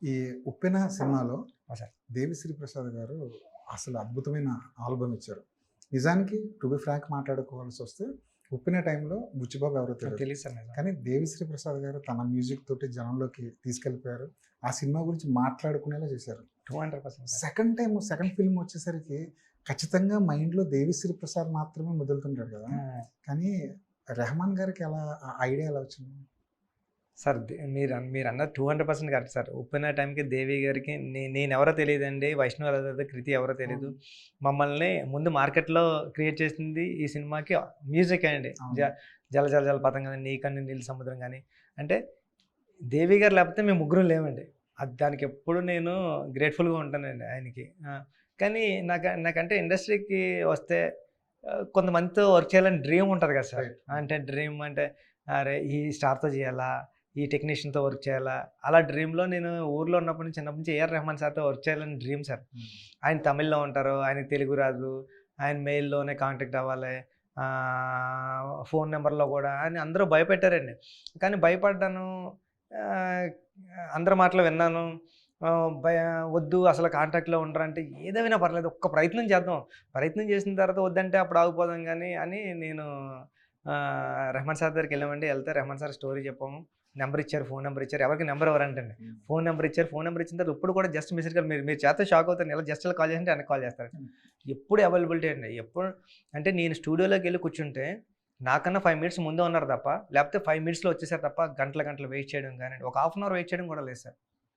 ఈ 'ఉప్పెన' సినిమాలో సార్. దేవిశ్రీ ప్రసాద్ గారు అసలు అద్భుతమైన ఆల్బమ్ ఇచ్చారు. నిజానికి టు బి ఫ్రాంక్ మాట్లాడుకోవాల్సొస్తే 'ఉప్పెన' టైంలో బుచ్చిబాబు ఎవరో నాకు తెలీదు. తెలీదు సార్ నిజం. కానీ దేవిశ్రీ ప్రసాద్ గారు తన మ్యూజిక్ తోటి జనంలోకి తీసుకెళ్ళిపోయారు. ఆ సినిమా గురించి మాట్లాడుకునేలా చేశారు. 200% సార్. సెకండ్ ఫిల్మ్ వచ్చేసరికి ఖచ్చితంగా మైండ్‌లో దేవిశ్రీ ప్రసాద్ మాత్రమే మెదులుతుంటాడు కదా! కానీ రెహమాన్ గారికి ఆ ఐడియా ఎలా వచ్చింది? సార్ మీరన్నది 200% కరెక్ట్ సార్. 'ఉప్పెన' టైంకి దేవి గారికి నేనెవరో తెలీదండి. వైష్ణవి కృతి ఎవరో తెలీదు. మమ్మల్ని ముందు మార్కెట్‌లో క్రియేట్ చేసింది ఈ సినిమాకి మ్యూజిక్ అండి. అవును. 'జల జల జల పతంగా' గాని, 'నీ కన్ను నీలి సముద్రం' గాని, అంటే దేవి గారు లేకపోతే మేము ముగ్గురం లేమండి. దానికి ఎప్పుడు నేను గ్రేట్‌ఫుల్‌గా ఉంటానండి ఆయనకి. కానీ నాకంటే ఇండస్ట్రీకి వస్తే కొంతమందితో వర్క్ చేయాలని డ్రీమ్ ఉంటది కదా సార్. రైట్. అంటే డ్రీమ్ అంటే అరే! ఈ స్టార్‌తో చేయాలా? ఈ టెక్నీషియన్‌తో వర్క్ చేయాలా? అలా డ్రీమ్‌లో నేను ఊర్లో ఉన్నప్పటి నుంచి చిన్నప్పటి నుంచి ఏఆర్ రెహమాన్ సార్‌తో వర్క్ చేయాలని డ్రీమ్ సార్. ఆయన తమిళ్‌లో ఉంటారు. ఆయనకి తెలుగు రాదు. ఆయన మెయిల్‌లోనే కాంటాక్ట్ అవ్వాలి. ఫోన్ నెంబర్‌లో కూడా అని అందరూ భయపెట్టారండి. కానీ భయపడ్డాను. ఆహ్, అందరి మాటలు విన్నాను. వద్దు అసలు కాంటాక్ట్‌లో ఉండరంటే ఏదేమైనా పర్లేదు ఒక్క ప్రయత్నం చేద్దాం. ప్రయత్నం చేసిన తర్వాత వద్దంటే అప్పుడు ఆగిపోదాం గానీ అని నేను రెహమాన్ సార్ దగ్గరికెళ్ళామండి. వెళ్తే రెహమాన్ సార్ స్టోరీ చెప్పాము. నెంబర్ ఇచ్చారు. ఫోన్ నెంబర్ ఇచ్చారు. ఎవరికి నెంబర్ ఇవ్వరంటండి. ఫోన్ నెంబర్ ఇచ్చారు. ఫోన్ నెంబర్ ఇచ్చిన తర్వాత ఇప్పుడు కూడా జస్ట్ మెసేజ్ కాల్ మీరు చేస్తే షాక్ అవుతారు. ఇలా జస్ట్ ఇలా కాల్ చేసింటే వెనక్కి కాల్ చేస్తారు. ఎప్పుడు అవైలబిలిటీ అండి. ఎప్పుడు అంటే నేను స్టూడియోలోకి వెళ్ళి కూర్చుంటే నాకన్నా 5 మినిట్స్ ముందే ఉన్నారు తప్ప, లేకపోతే 5 మినిట్స్‌లో వచ్చేసారు తప్ప గంటలు వెయిట్ చేయడం కానివ్వండి, ఒక హాఫ్ అన్ అవర్ వెయిట్ చేయడం కూడా లేదు సార్.